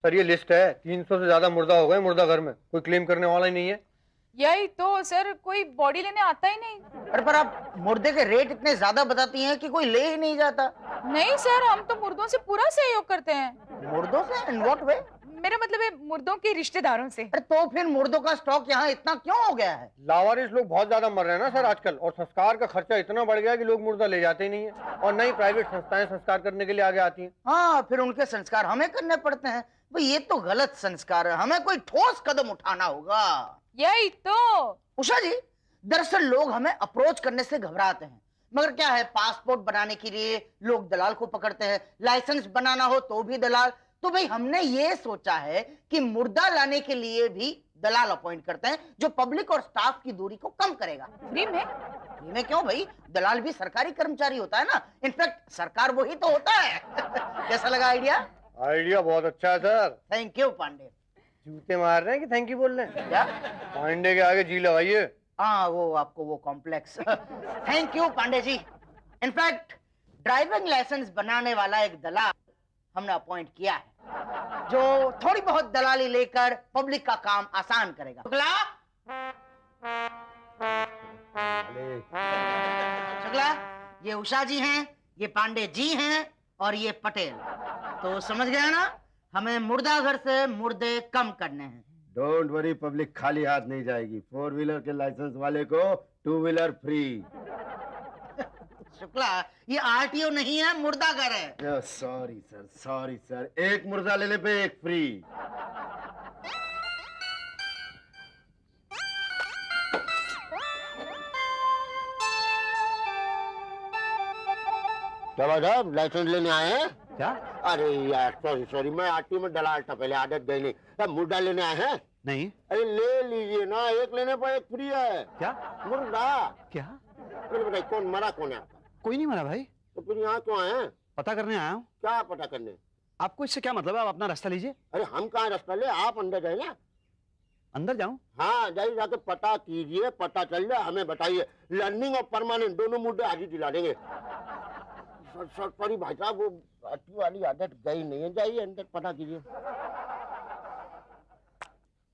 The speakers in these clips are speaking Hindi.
सर ये लिस्ट है, 300 से ज्यादा मुर्दा हो गए मुर्दा घर में, कोई क्लेम करने वाला ही नहीं है। यही तो सर, कोई बॉडी लेने आता ही नहीं। अरे पर आप मुर्दे के रेट इतने ज्यादा बताती हैं कि कोई ले ही नहीं जाता। नहीं सर, हम तो मुर्दों से पूरा सहयोग करते हैं। मुर्दों से? In what way? मेरा मतलब है मुर्दों के रिश्तेदारों से। अरे तो फिर मुर्दों का स्टॉक यहाँ इतना क्यों हो गया है? लावारिस लोग बहुत ज्यादा मर रहे हैं ना सर आजकल, और संस्कार का खर्चा इतना बढ़ गया है कि लोग मुर्दा ले जाते ही नहीं है, और नई प्राइवेट संस्थाएं संस्कार करने के लिए आगे आती हैं। हाँ, फिर उनके संस्कार हमें करने पड़ते हैं। भाई ये तो गलत संस्कार है, हमें कोई ठोस कदम उठाना होगा। यही तो। उषा जी, दरअसल लोग हमें अप्रोच करने से घबराते हैं, मगर क्या है, पासपोर्ट बनाने के लिए लोग दलाल को पकड़ते हैं, लाइसेंस बनाना हो तो भी दलाल। तो भाई हमने ये सोचा है कि मुर्दा लाने के लिए भी दलाल अपॉइंट करते हैं, जो पब्लिक और स्टाफ की दूरी को कम करेगा। फ्री में? फ्री में क्यों भाई, दलाल भी सरकारी कर्मचारी होता है ना, इनफैक्ट सरकार वही तो होता है। कैसा लगा आइडिया? आइडिया बहुत अच्छा है सर। Thank you Pandey. जूते मार रहे हैं कि थैंक यू बोल रहे हैं? क्या? पांडे के आगे जी लगाइए। हाँ, वो आपको वो complex. Thank you Pandey ji. In fact driving licence बनाने वाला एक दलाल हमने अपॉइंट किया है, जो थोड़ी बहुत दलाली लेकर पब्लिक का काम आसान करेगा। शुक्ला, शुक्ला, ये उषा जी हैं, ये पांडे जी हैं, और ये पटेल। तो समझ गया ना, हमें मुर्दा घर से मुर्दे कम करने हैं। डोंट वरी, पब्लिक खाली हाथ नहीं जाएगी। 4 व्हीलर के लाइसेंस वाले को 2 व्हीलर फ्री। शुक्ला, ये आरटीओ नहीं है, मुर्दा घर है। सॉरी सर, सॉरी सर, एक मुर्दा लेने पे एक फ्री। क्या भाई लाइसेंस लेने आए हैं? क्या? अरे यार सॉरी सॉरी, मैं आरटीओ में डलाल था पहले, आदत गई नहीं। अब मुर्दा लेने आए हैं? नहीं। अरे ले लीजिए ना, एक लेने पर एक फ्री है। क्या? मुर्दा। क्या? अरे बताइए कौन मरा, कौन है आपका? कोई नहीं मरा भाई। तो फिर यहाँ क्यों आए हैं? पता करने आया हूँ। क्या पता करने? आपको इससे क्या मतलब है? आप अपना रास्ता लीजिए। अरे हम कहाँ रास्ता ले, आप अंदर जाए ना। अंदर जाऊं? हाँ जाइए, जाके पता कीजिए, पता चल जाए हमें बताइए। लर्निंग और परमानेंट दोनों मुद्दे आज ही दिला देंगे। सॉरी भाई साहब, वो अच्छी वाली आदत गई नहीं है, जाइए अंदर पता कीजिए।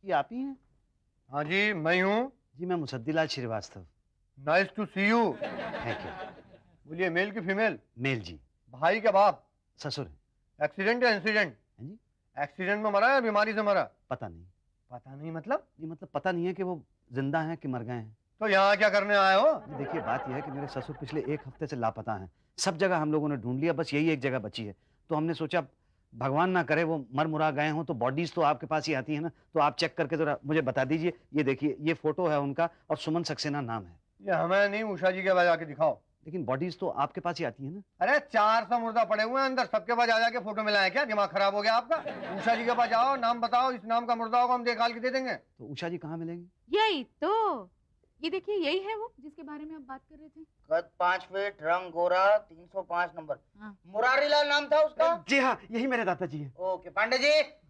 ये आप ही हैं? हाँ जी मैं हूँ। जी मैं Musaddilal Srivastava. Nice to see you. Thank you. बोलिए, मेल की फीमेल? मेल जी। भाई के बाप? ससुर। एक्सीडेंट या इंसिडेंट? जी। एक्सीडेंट में मरा या बीमारी से मरा? पता नहीं। पता नहीं मतलब? जी मतलब पता नहीं है कि वो जिंदा हैं कि मर गए हैं। तो यहाँ क्या करने आए हो? देखिए बात यह है कि मेरे ससुर पिछले 1 हफ्ते से लापता हैं। सब जगह हम लोगों ने ढूंढ लिया, बस यही एक जगह बची है। तो हमने सोचा भगवान ना करे वो मर मुरा गए हों, तो बॉडीज तो आपके पास ही आती है ना, तो आप चेक करके जरा मुझे बता दीजिए। ये देखिए, ये फोटो है उनका और सुमन सक्सेना नाम है। ये हमें नहीं, उषा जी के पास जाके दिखाओ। लेकिन बॉडीज तो आपके पास ही आती है ना। अरे 400 मुर्दा पड़े हुए हैं अंदर, सबके पास जा जाके फोटो मिलाए क्या? दिमाग खराब हो गया आपका? उषा जी के पास जाओ, नाम बताओ, इस नाम का मुर्दा होगा, हम निकाल के दे देंगे। तो उषा जी कहाँ मिलेंगी? यही तो। ये देखिए, यही है वो जिसके बारे में आप बात कर रहे थे। कद 5 फीट, रंग गोरा, 305 नंबर। हाँ। मुरारी लाल नाम था उसका? जी हाँ, यही मेरे दादाजी हैं। Okay Pandey ji.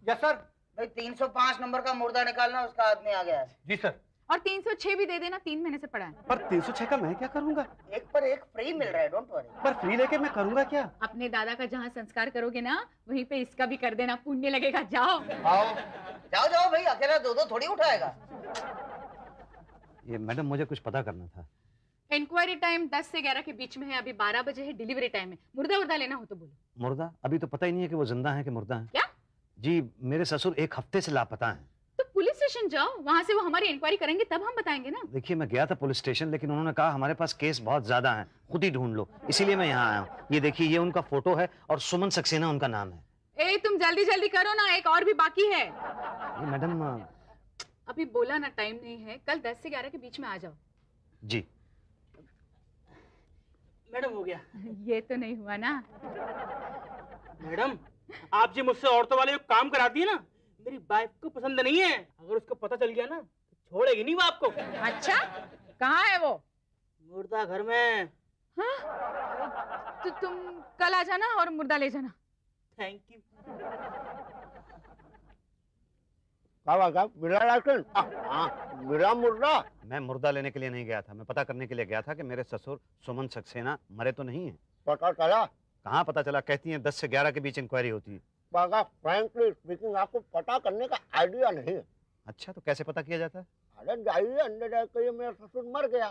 Yes sir. भाई 305 नंबर का मुर्दा निकालना, उसका आदमी आ गया है। जी सर। और 306 भी दे देना, 3 महीने से पड़ा है। पर 306 का मैं क्या करूंगा? एक पर एक फ्री मिल रहा है, डोंट वरी। पर फ्री लेके मैं करूंगा क्या? अपने दादा का जहाँ संस्कार करोगे ना, वहीं पे इसका भी कर देना, पुण्य लगेगा। जाओ आओ, जाओ जाओ भाई, अकेला दो थोड़ी उठाएगा। ये मैडम मुझे कुछ पता करना था। इंक्वायरी टाइम 10 से 11 के बीच में है, अभी 12 बजे है, डिलीवरी टाइम है। मुर्दा वर्दा लेना हो तो बोलो। मुर्दा? अभी तो पता ही नहीं है कि वो जिंदा हैं कि मुर्दा हैं। क्या? जी मेरे ससुर 1 हफ्ते से लापता हैं। तो पुलिस स्टेशन जाओ, वहाँ से वो हमारी इंक्वायरी करेंगे, तब हम बताएंगे ना। देखिए मैं गया था पुलिस स्टेशन, लेकिन उन्होंने कहा हमारे पास केस बहुत ज्यादा हैं, खुद ही ढूंढ लो, इसीलिए मैं यहाँ आया हूँ। ये देखिए, ये उनका फोटो है और सुमन सक्सेना उनका नाम है। ए तुम जल्दी जल्दी करो ना, एक और भी बाकी है। ये मैडम अभी बोला ना, टाइम नहीं है, कल 10 से 11 के बीच में आ जाओ। जी मैडम हो गया। ये तो नहीं हुआ ना। मैडम आप जी मुझसे औरतों वाले जो काम कराती है ना, मेरी वाइफ को पसंद नहीं है। अगर उसको पता चल गया ना तो छोड़ेगी नहीं वो आपको। अच्छा, कहाँ है वो? मुर्दा घर में। हाँ? तो तुम कल आ जाना और मुर्दा ले जाना। Thank you. मेरा लाइसेंस? हाँ मेरा मुर्दा। मैं मुर्दा लेने के लिए नहीं गया था, मैं पता करने के लिए गया था कि मेरे ससुर सुमन सक्सेना मरे तो नहीं है। पता चला? कहाँ पता चला? कहती हैं 10 से 11 के बीच इंक्वायरी होती है। पागा फ्रैंकली स्पीकिंग आपको पता करने का आइडिया नहीं है। अच्छा, तो कैसे पता किया जाता है? अरे जाइए अंदर जाके कहिए मेरा ससुर मर गया।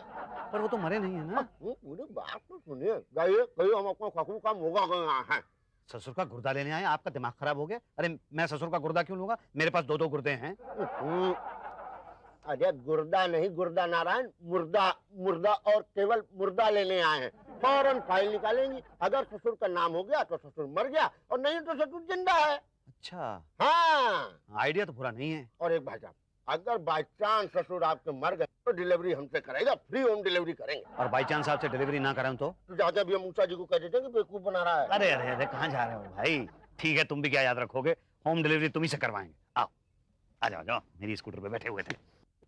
पर वो तो मरे नहीं है ना। पूरी बात तो सुनिए, जाइए कहिए हम अपना खखू का मुर्गा गए हैं। ससुर का गुर्दा लेने आए? आपका दिमाग खराब हो गया? अरे मैं ससुर का गुर्दा क्यों लूंगा? मेरे पास 2-2 गुर्दे हैं। अरे गुर्दा नहीं, गुर्दा नारायण, मुर्दा। मुर्दा और केवल मुर्दा लेने आए हैं। फौरन फाइल निकालेंगी, अगर ससुर का नाम हो गया तो ससुर मर गया, और नहीं तो ससुर जिंदा है। अच्छा, हाँ, आइडिया तो बुरा नहीं है। और एक भाई साहब, अगर बाई चांस ससुर आपके मर गए तो डिलीवरी हमसे करेगा, फ्री होम डिलीवरी करेंगे। और बाई चांस आपसे डिलीवरी ना कराऊं तो? जाके भी हम मूसा जी को कह देते हैं कि बेवकूफ बना रहा है। अरे अरे अरे, कहाँ जा रहे हो भाई? ठीक है, तुम भी क्या याद रखोगे, होम डिलीवरी तुम ही से करवाएंगे। आओ, आ जाओ जाओ, मेरी स्कूटर पे बैठे हुए थे।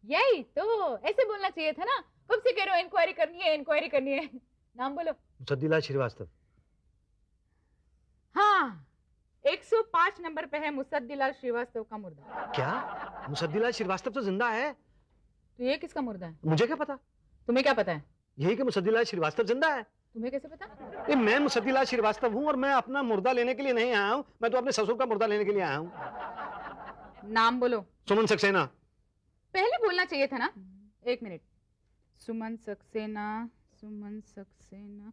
यही तो, ऐसे बोलना चाहिए था ना। कब से कह रहे हो इंक्वायरी करनी है, इंक्वायरी करनी है। नाम बोलो। मुसद्दीलाल श्रीवास्तव। हाँ, 105 नंबर पे है मुसद्दीलाल श्रीवास्तव का मुर्दा। क्या? मुसद्दीलाल श्रीवास्तव तो जिंदा है? तो ये किसका मुर्दा है? मुझे क्या पता? तुम्हें क्या पता है? यही कि मुसद्दीलाल श्रीवास्तव जिंदा है। तुम्हें कैसे पता? ये मैं मुसद्दीलाल श्रीवास्तव हूँ, और मैं अपना मुर्दा लेने के लिए नहीं आया हूँ, मैं तो अपने ससुर का मुर्दा लेने के लिए आया हूँ। नाम बोलो। सुमन सक्सेना। पहले बोलना चाहिए था ना। 1 मिनट। सुमन सक्सेना, सुमन सक्सेना।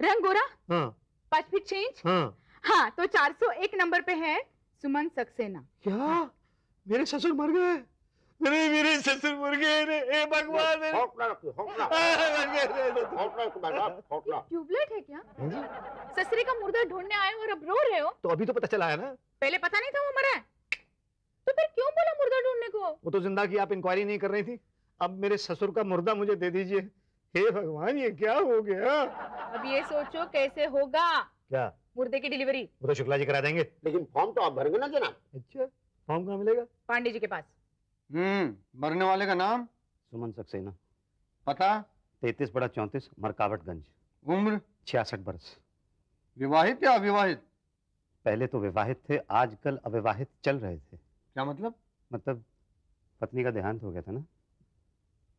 रंग गोरा? हाँ। 5 फीट चेंज? हाँ। हाँ, तो 401 नंबर पे है सुमन सक्सेना। क्या? मेरे ससुर मर गए? मेरे ससुर मर गए रे, ए भगवान। हौसला रखिए, हौसला। हौसला रखो भाई साहब, हौसला। ट्यूबलाइट है क्या? ससुरे का मुर्दा ढूंढने आए हो और अब रो रहे हो? तो अभी तो पता चला है ना। पहले पता नहीं था वो मरा है? तो फिर क्यों बोला मुर्दा ढूंढने को? वो तो जिंदा की आप इंक्वायरी नहीं कर रही थी। अब मेरे ससुर का मुर्दा मुझे दे दीजिए। हे भगवान, ये क्या हो गया? अब ये सोचो कैसे होगा क्या? मुर्दे की डिलीवरी। वो तो शुक्ला जी करा देंगे। लेकिन फॉर्म तो आप भरेंगे ना जनाब। अच्छा, फॉर्म कहाँ मिलेगा? पांडे जी के पास। मरने वाले का नाम? सुमन सक्सेना। पता? 33/34 मरकावटगंज। उम्र? 66 बरस। विवाहित या अविवाहित? पहले तो विवाहित थे, आजकल अविवाहित चल रहे थे। क्या मतलब? मतलब पत्नी का देहांत हो गया था ना।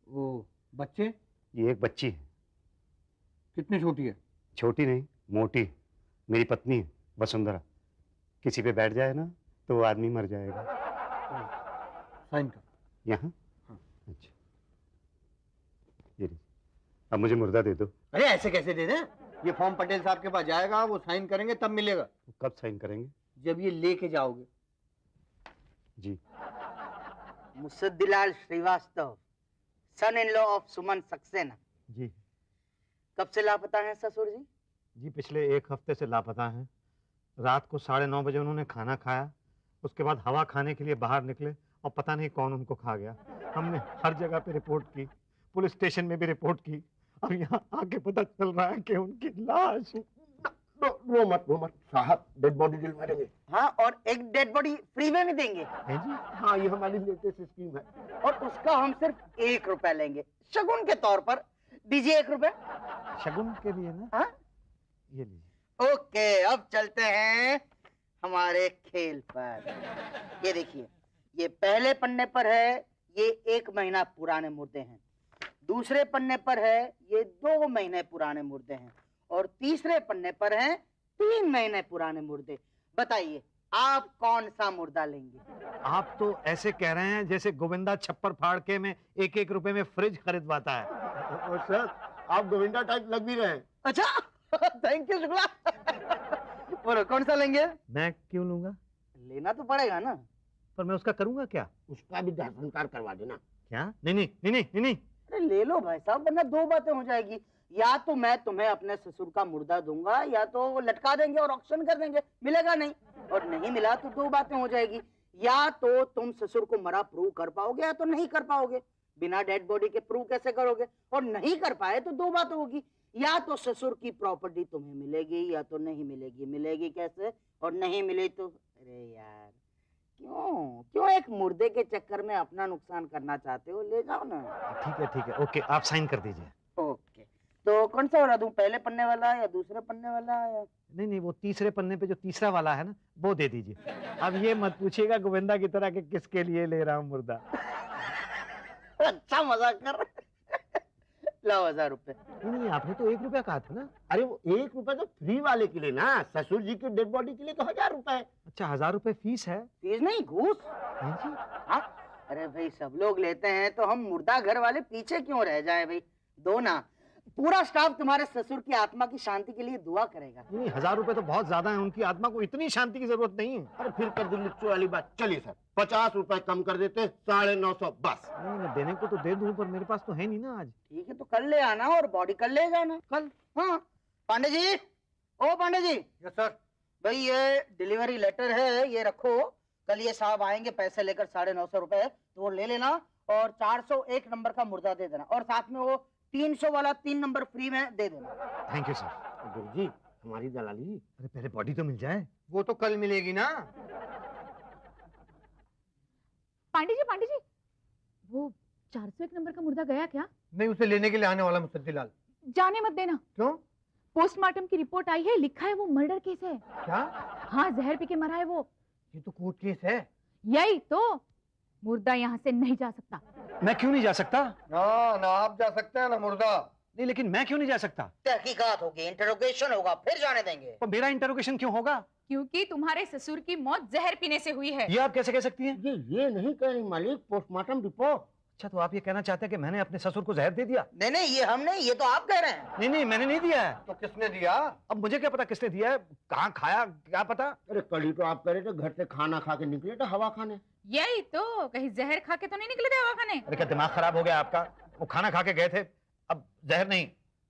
वो बच्चे? ये एक बच्ची है। कितनी छोटी है? छोटी नहीं, मोटी। मेरी पत्नी है वसुंधरा। किसी पे बैठ जाए ना तो वो आदमी मर जाएगा। साइन कर। यहाँ? हाँ। अच्छा, ये लीजिए। अब मुझे मुर्दा दे दो। अरे ऐसे कैसे दे दें? ये फॉर्म पटेल साहब के पास जाएगा, वो साइन करेंगे तब मिलेगा। कब साइन करेंगे? जब ये लेके जाओगे। जी। मुसद्दीलाल श्रीवास्तव, सन इन लॉ ऑफ सुमन सक्सेना। जी। कब से लापता हैं ससुर जी? जी, पिछले 1 हफ्ते से लापता हैं। रात को 9:30 बजे उन्होंने खाना खाया, उसके बाद हवा खाने के लिए बाहर निकले और पता नहीं कौन उनको खा गया। हमने हर जगह पे रिपोर्ट की, पुलिस स्टेशन में भी रिपोर्ट की। अब यहाँ आके पता चल रहा है कि उनकी लाश। रो मत साहब, डेड बॉडी दिलवा देंगे। हाँ, और एक डेड बॉडी फ्री में भी देंगे। है जी? हाँ, ये हमारी लेटेस्ट स्कीम है। और उसका हम सिर्फ 1 रुपया लेंगे, शगुन के तौर पर। दीजिए 1 रुपया। शगुन के लिए ना? हाँ? ये लीजिए। ओके, अब चलते हैं हमारे खेल पर। ये देखिए, ये पहले पन्ने पर है, ये 1 महीना पुराने मुर्दे हैं। दूसरे पन्ने पर है, ये 2 महीने पुराने मुर्दे हैं। और तीसरे पन्ने पर हैं 3 महीने पुराने मुर्दे। बताइए, आप कौन सा मुर्दा लेंगे? आप तो ऐसे कह रहे हैं जैसे गोविंदा छप्पर फाड़के में 1-1 रुपए में फ्रिज खरीदवाता है। और सर, आप गोविंदा टाइप लग भी रहे हैं। अच्छा, थैंक यू शुक्ला। बोलो, कौन सा लेंगे? मैं क्यों लूंगा? लेना तो पड़ेगा ना। पर मैं उसका करूंगा क्या? उसका भी दाह संस्कार करवा देना। क्या? नहीं नहीं नहीं नहीं नहीं नहीं। अरे ले लो भाई साहब, वरना 2 बातें हो जाएगी। या तो मैं तुम्हें अपने ससुर का मुर्दा दूंगा, या तो लटका देंगे और ऑक्शन कर देंगे, मिलेगा नहीं। और नहीं मिला तो 2 बातें हो जाएगी। या तो तुम ससुर को मरा प्रूव कर पाओगे, या तो नहीं कर पाओगे। बिना डेड बॉडी के प्रूव कैसे करोगे? और नहीं कर पाए तो 2 बातें होगी। या तो ससुर की प्रॉपर्टी तुम्हें मिलेगी, या तो नहीं मिलेगी। मिलेगी कैसे? और नहीं मिली तो अरे यार, क्यों क्यों एक मुर्दे के चक्कर में अपना नुकसान करना चाहते हो? ले जाओ ना। ठीक है, ओके, आप साइन कर दीजिए। ओके, तो कौन सा वाला दूं? पहले पन्ने वाला या दूसरे पन्ने वाला या? नहीं नहीं, वो तीसरे पन्ने पे जो तीसरा वाला है ना, वो दे दीजिए। अब ये मत पूछिएगा गोविंदा की तरह कि किसके लिए ले रहा हूँ मुर्दा। अच्छा मजाक कर। लाओ 1000 रुपए। नहीं, आपने तो 1 रुपया कहा था ना। अरे वो 1 रुपए तो फ्री वाले के लिए ना, ससुर जी की डेड बॉडी के लिए तो 1000 रुपए। अच्छा 1000 रुपए फीस है? फीस नहीं, घूस। हैं जी? हाँ, अरे भाई सब लोग लेते हैं तो हम मुर्दा घर वाले पीछे क्यों रह जाएं भाई? दो ना। पूरा स्टाफ तुम्हारे ससुर की आत्मा की शांति के लिए दुआ करेगा। नहीं 1000 रुपए तो बहुत ज्यादा है, उनकी आत्मा को इतनी शांति की जरूरत नहीं है। अरे फिर कर दी लिच्चू वाली बात। चलिए सर 50 रुपए कम कर देते, 950 बस। नहीं मैं देने को तो दे दूं, पर मेरे पास तो है नहीं ना आज। ठीक है, तो कल ले आना और बॉडी कल ले जाना कल। हाँ पांडे जी, ओ पांडे जी। Yes sir. भाई ये डिलीवरी लेटर है, ये रखो। कल ये साहब आएंगे पैसे लेकर 950 रुपए, तो वो ले लेना और 401 नंबर का मुर्दा दे देना, और साथ में वो 300 वाला 3 नंबर फ्री में दे देना। Thank you sir. गुरुजी हमारी दलाली। अरे पहले बॉडी तो मिल जाए। वो तो कल मिलेगी ना। पांडे जी, वो 401 नंबर का मुर्दा गया क्या? नहीं, उसे लेने के लिए आने वाला मुसद्दीलाल। जाने मत देना। क्यों? पोस्टमार्टम की रिपोर्ट आई है, लिखा है वो मर्डर केस है। क्या? हाँ, जहर पी के मरा है वो। ये तो कोर्ट केस है। यही तो, मुर्दा यहाँ से नहीं जा सकता। मैं क्यों नहीं जा सकता? ना आप जा सकते हैं ना मुर्दा। नहीं लेकिन मैं क्यों नहीं जा सकता? तहकीकात होगी, इंटरोगेशन होगा, फिर जाने देंगे। पर मेरा इंटरोगेशन क्यों होगा? क्योंकि तुम्हारे ससुर की मौत जहर पीने से हुई है। ये आप कैसे कह सकती हैं? ये नहीं कह रही मालिक, पोस्टमार्टम रिपोर्ट। अच्छा तो आप ये कहना चाहते हैं कि मैंने अपने ससुर को जहर दे दिया? नहीं नहीं, ये हम नहीं, ये तो आप कह रहे हैं। नहीं नहीं मैंने नहीं दिया है। तो किसने दिया? अब मुझे क्या पता किसने दिया है, कहाँ खाया क्या पता। अरे कल ही तो आप कह रहे थे घर से खाना खा के निकले थे हवा खाने। यही तो, कहीं जहर खा के तो नहीं निकले थे हवा खाने? अरे क्या दिमाग खराब हो गया आपका? वो खाना खा के गए थे, अब जहर नहीं।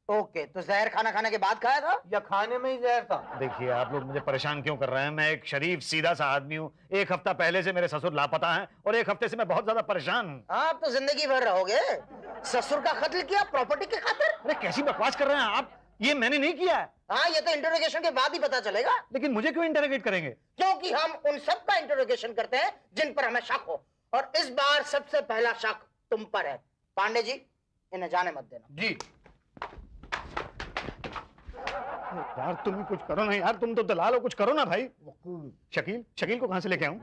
ओके, तो जहर खाना खाने के बाद खाया था? या खाने में ही जहर था? देखिए आप लोग मुझे परेशान क्यों कर रहे हैं? मैं एक शरीफ सीधा सा आदमी हूँ। 1 हफ्ता पहले से मेरे ससुर लापता हैं और 1 हफ्ते से मैं बहुत ज्यादा परेशान हूँ। आप तो जिंदगी भर रहोगे। ससुर का कत्ल किया प्रॉपर्टी के खातिर? अरे कैसी बकवास कर रहे हैं आप? ये मैंने नहीं किया है। हाँ, ये तो इंटरोगेशन के बाद ही पता चलेगा। लेकिन मुझे क्यों इंटरोगेट करेंगे? क्योंकि हम उन सब का इंटरोगेशन करते हैं जिन पर हमें शक हो, और इस बार सबसे पहला शक तुम पर है। पांडे जी, इन्हें जाने मत देना। जी। यार तुम ही कुछ करो ना यार, तुम तो दलाल हो, कुछ करो ना भाई। शकील को कहाँ से लेके आऊं?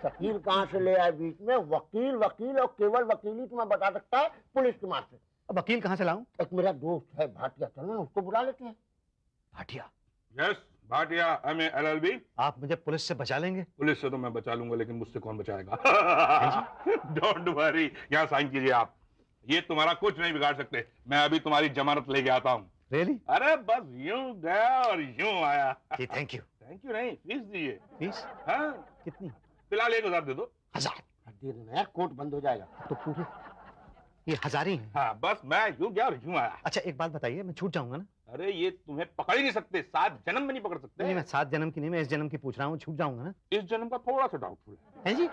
वकील कहाँ से ले आए बीच में? वकील और केवल वकील ही तुम्हें बता सकता है पुलिस के मार से। अब वकील कहाँ से लाऊं? एक मेरा दोस्त है भाटिया, चलना उसको बुला लेते हैं। Bhatia? Yes Bhatia, MA LLB। आप मुझे पुलिस से बचा लेंगे? पुलिस से तो मैं बचा लूंगा, लेकिन मुझसे कौन बचाएगा? डोंट वरी, यहाँ साइन कीजिए आप। ये तुम्हारा कुछ नहीं बिगाड़ सकते। मैं अभी तुम्हारी जमानत लेके आता हूँ। रियली? अरे बस यूं गया और यूं आया। Thank you. थैंक यू नहीं, फीस दीजिए। फीस? हाँ कितनी? फिलहाल 1000 दे दो। 1000? दे देना यार, कोर्ट बंद हो जाएगा। तो पूरे ये 1000 ही हैं? हाँ बस मैं यूं गया और यूं आया। अच्छा एक बात बताइए, मैं छूट जाऊंगा ना? अरे ये तुम्हें पकड़ ही नहीं सकते, 7 जन्म में नहीं पकड़ सकते। नहीं मैं 7 जन्म की नहीं, मैं इस जन्म की पूछ रहा हूँ, छूट जाऊंगा ना? इस जन्म का थोड़ा सा डाउटफुल है जी।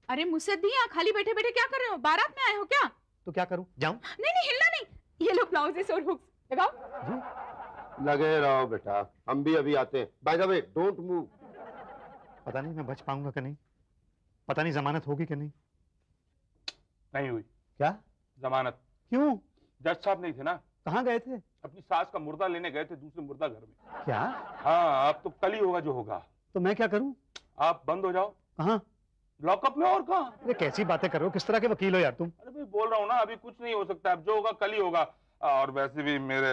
अरे मुसद्दी, यहाँ खाली बैठे बैठे क्या कर रहे हो? बारात में आए हो क्या? तो क्या करूं, जाऊं? नहीं हिलना नहीं। ये लो ब्लाउजेस और हुक्स लगाओ। लगे रहो बेटा, हम भी अभी आते हैं। By the way, don't move. पता नहीं मैं बच पाऊंगा कि नहीं, पता नहीं जमानत होगी कि नहीं। नहीं हुई। क्या जमानत? क्यों? जज साहब नहीं थे ना। कहाँ गए थे? अपनी सास का मुर्दा लेने गए थे दूसरे मुर्दा घर में। क्या? हाँ, अब तो कल ही होगा जो होगा। तो मैं क्या करूं? आप बंद हो जाओ। कहाँ? लॉकअप में। और कहाँ? अरे कैसी बातें कर रहे हो, किस तरह के वकील हो यार तुम? अरे भाई बोल रहा हूँ ना, अभी कुछ नहीं हो सकता, अब जो होगा कल ही होगा। और वैसे भी मेरे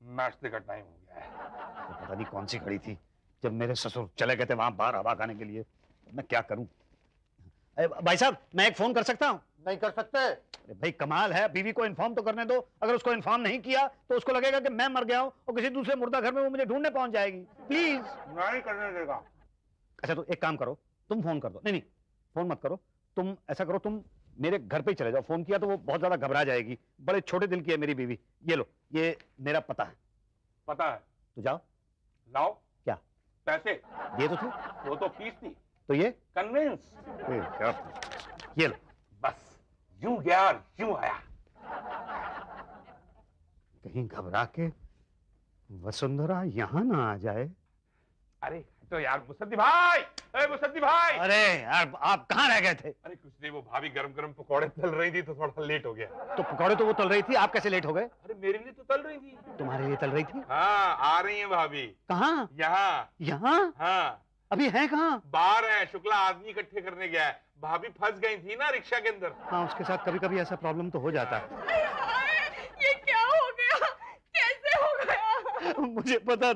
नाश्ते का टाइम हो गया है। तो पता नहीं कौन सी घड़ी थी जब मेरे ससुर चले गए थे वहां बाहर हवा खाने के लिए। मैं क्या करूं? भाई साहब मैं एक फोन कर सकता हूं? नहीं कर सकते। अरे भाई कमाल है, बीवी को इन्फॉर्म तो करने दो। अगर उसको इन्फॉर्म नहीं किया तो उसको लगेगा कि मैं मर गया हूं और किसी दूसरे मुर्दा घर में वो मुझे ढूंढने पहुंच जाएगी। प्लीज। नहीं करने देगा। अच्छा तो एक काम करो, तुम फोन कर दो। नहीं फोन मत करो, तुम ऐसा करो, तुम मेरे घर पे ही चले जाओ। फोन किया तो वो बहुत ज्यादा घबरा जाएगी। बड़े छोटे दिल की है मेरी बीवी। ये लो, ये मेरा पता है। पता है तो जाओ। लाओ। क्या? पैसे। ये तो थे। वो तो फीस थी। तो ये कन्विंस। ये लो। बस यूं गया और यूं आया। कहीं घबरा के वसुंधरा यहाँ ना आ जाए। अरे तो यार मुसद्दी भाई, अरे मुसद्दी भाई। अरे यार आप कहाँ रह गए थे? अरे कुछ नहीं, वो भाभी गरम गरम पकौड़े तल रही थी तो थोड़ा लेट हो गया। तो पकौड़े तो वो तल रही थी, आप कैसे लेट हो गए? अरे मेरे लिए तो तल रही थी। तुम्हारे लिए तल रही थी? हाँ, आ रही है भाभी। कहाँ? यहाँ। यहाँ? हाँ। अभी है कहाँ? बाहर है, शुक्ला आदमी इकट्ठे करने गया है। भाभी फंस गई थी ना रिक्शा के अंदर। हाँ उसके साथ कभी कभी ऐसा प्रॉब्लम तो हो जाता है। ये क्या हो गया? कैसे हो गया? मुझे पता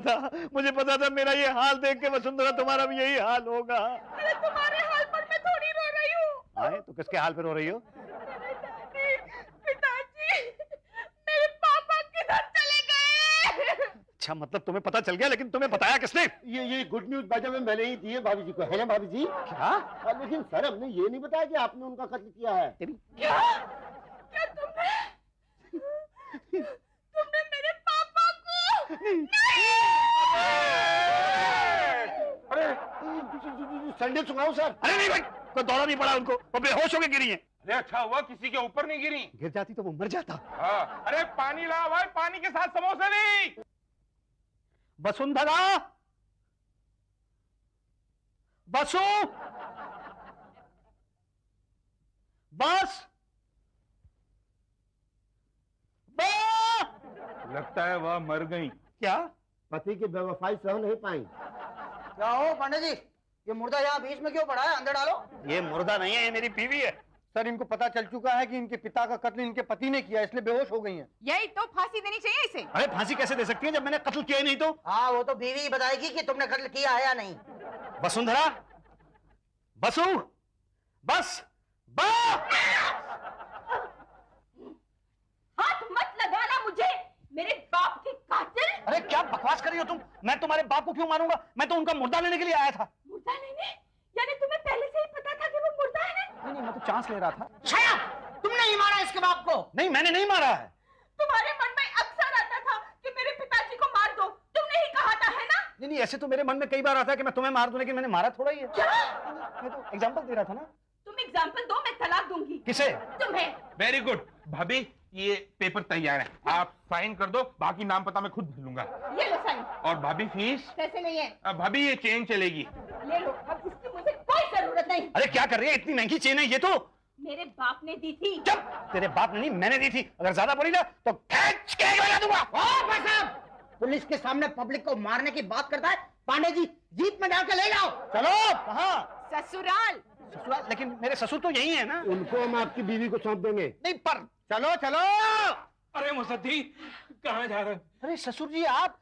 था मेरा ये हाल देख के वसुंधरा तुम्हारा भी यही हाल होगा। अरे तुम्हारे हाल पर मैं थोड़ी रो रही हूँ। आए तो किसके हाल पे रो रही हो? पिताजी, मेरे पापा किधर चले गए? अच्छा, मतलब तुम्हें पता चल गया, लेकिन तुम्हें बताया किसने? ये गुड न्यूज बाजा में मैंने ही दी है भाभी जी को, है ना भाभी जी? क्या? लेकिन सर हमने ये नहीं बताया कि आपने उनका कत्ल किया है। क्या? क्या तुमने मेरे पापा को? अरे संडे सुनाओ सर। अरे नहीं भाई, कोई दौरा नहीं पड़ा उनको, वो बेहोश होके गिरी है। अरे अच्छा हुआ किसी के ऊपर नहीं गिरी। गिर जाती तो वो मर जाता। हाँ, अरे पानी ला भाई, पानी के साथ समोसे भी। वसुंधरा, बसु, बस, लगता है वह मर गई। क्या? पति की बेवफाई सह नहीं पाई। क्या हो पांडे जी, ये मुर्दा यहाँ बीच में क्यों पड़ा है? अंदर डालो। ये मुर्दा नहीं है, ये मेरी बीवी है। सर इनको पता चल चुका है कि इनके पिता का कत्ल इनके पति ने किया, इसलिए बेहोश हो गई हैं। यही तो, फांसी देनी चाहिए इसे। अरे फांसी कैसे दे सकती है जब मैंने कत्ल किया ही नहीं तो? हाँ, वो तो बीवी बताएगी कि तुमने कत्ल किया है या नहीं। वसुंधरा, बसु, बस, हाथ मत लगाना मुझे, मेरे बाप की कातिल। अरे क्या बकवास कर रही हो तुम? मैं तुम्हारे बाप को क्यों मारूंगा? मैं तो उनका मुर्दा लेने के लिए आया था। मुर्दा लेने? यानी तुम्हें पहले से ही पता था कि वो मुर्दा है? नहीं, मैं तो चांस ले रहा था। शायद तुमने ही मारा इसके बाप को। नहीं, मैंने नहीं मारा है। तुम्हारे मन में अक्सर आता था कि मेरे पिताजी को मार दो, तुमने ही कहा था, है ना? नहीं, ऐसे तो मेरे मन में कई बार आता है कि मैं तुम्हें मार दूं, लेकिन मैंने मारा थोड़ा ही है। क्या? मैं तो एग्जांपल दे रहा था ना। तुम एग्जाम्पल दो, मैं तलाक दूंगी। किसे? तुम्हें। वेरी गुड भाभी, ये पेपर तैयार है, आप साइन कर दो, बाकी नाम पता मैं खुद भर लूंगा। ये लो साइन। और भाभी फीस? पैसे नहीं है। अब भाभी ये चेन चलेगी। ले लो, अब इसकी मुझे कोई जरूरत नहीं। अरे क्या कर रही है? इतनी महंगी चेन है ये तो। मेरे बाप ने दी थी। चुप! तेरे बाप ने नहीं, मैंने दी थी। अगर ज्यादा बोली ना तो खींच के लगा दूंगा। भाई साहब, पुलिस के सामने पब्लिक को मारने की बात करता है। पांडे जी, जीप में डाल के ले जाओ। चलो। कहाँ? ससुराल। ससुराल? लेकिन मेरे ससुर तो यही है ना। उनको हम आपकी बीवी को सौंप देंगे। नहीं, पर चलो चलो। अरे मुसद्दी, कहाँ जा रहे हो? अरे ससुर जी आप।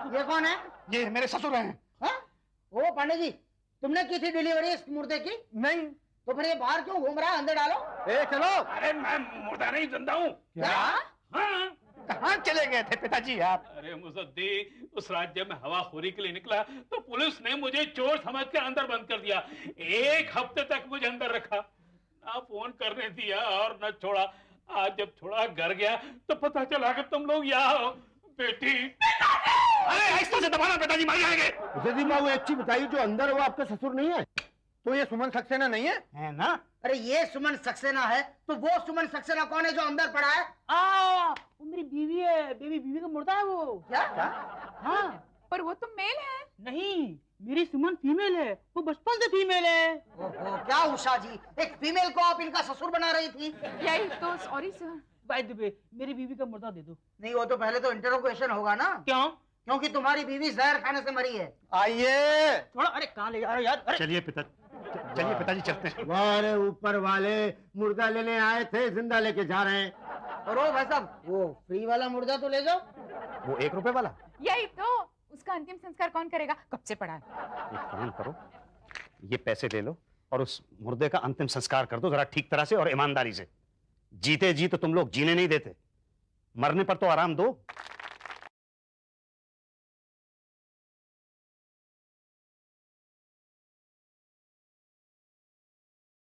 ये कौन है? ये मेरे ससुर हैं। हाँ? ओ पांडे जी, तुमने की थी डिलीवरी इस मुर्दे की? नहीं। तो फिर ये बाहर क्यों घूम रहा है? अंदर डालो। ए चलो। अरे मैं मुर्दा नहीं, जिंदा हूँ। क्या? हाँ। कहाँ चले गए थे पिताजी आप? अरे मुसद्दी, उस रात जब मैं हवाखोरी के लिए निकला तो पुलिस ने मुझे चोर समझ कर अंदर बंद कर दिया। 1 हफ्ते तक मुझे अंदर रखा, ना फोन करने दिया और न छोड़ा। आज जब छोड़ा घर गया तो पता चला कि तुम लोग यहाँ हो। बेटी, अरे आहिस्ता से दबाना, पिताजी मर जाएंगे। जदी माँ, वो एक चीज बताइए, जो अंदर है वो आपका ससुर नहीं है? तो ये सुमन सक्सेना नहीं है? है ना? अरे ये सुमन सक्सेना है तो वो सुमन सक्सेना कौन है जो अंदर पड़ा है? वो मेरी बीवी है, बीवी का मुर्दा है वो। क्या? हाँ। पर वो तो मेल है। नहीं, मेरी सुमन फीमेल है, वो बचपन से फीमेल है। ओहो, क्या उषा जी, एक फीमेल को आप इनका ससुर बना रही थी। यही तो, sorry sir. By the way, मेरी बीवी का मुर्दा दे दो। नहीं, वो तो पहले तो इंटरोगेशन होगा ना। क्यों? क्योंकि तुम्हारी बीवी जहर खाने से मरी है। आइए। थोड़ा, अरे कहाँ ले जा रहे हो यार? अरे चलिए पिताजी चलते हैं। वारे ऊपर वाले, मुर्दा लेने आए थे, जिंदा लेके जा रहे हैं। और ओ भाई साहब, वो फ्री वाला मुर्दा तो ले जाओ। वो 1 रुपए वाला? यही तो, उसका अंतिम संस्कार कौन करेगा? कब से पड़ा है? एक काम करो, ये पैसे ले लो और उस मुर्दे का अंतिम संस्कार कर दो जरा ठीक तरह से और ईमानदारी से। जीते जी तो तुम लोग जीने नहीं देते, मरने पर तो आराम दो।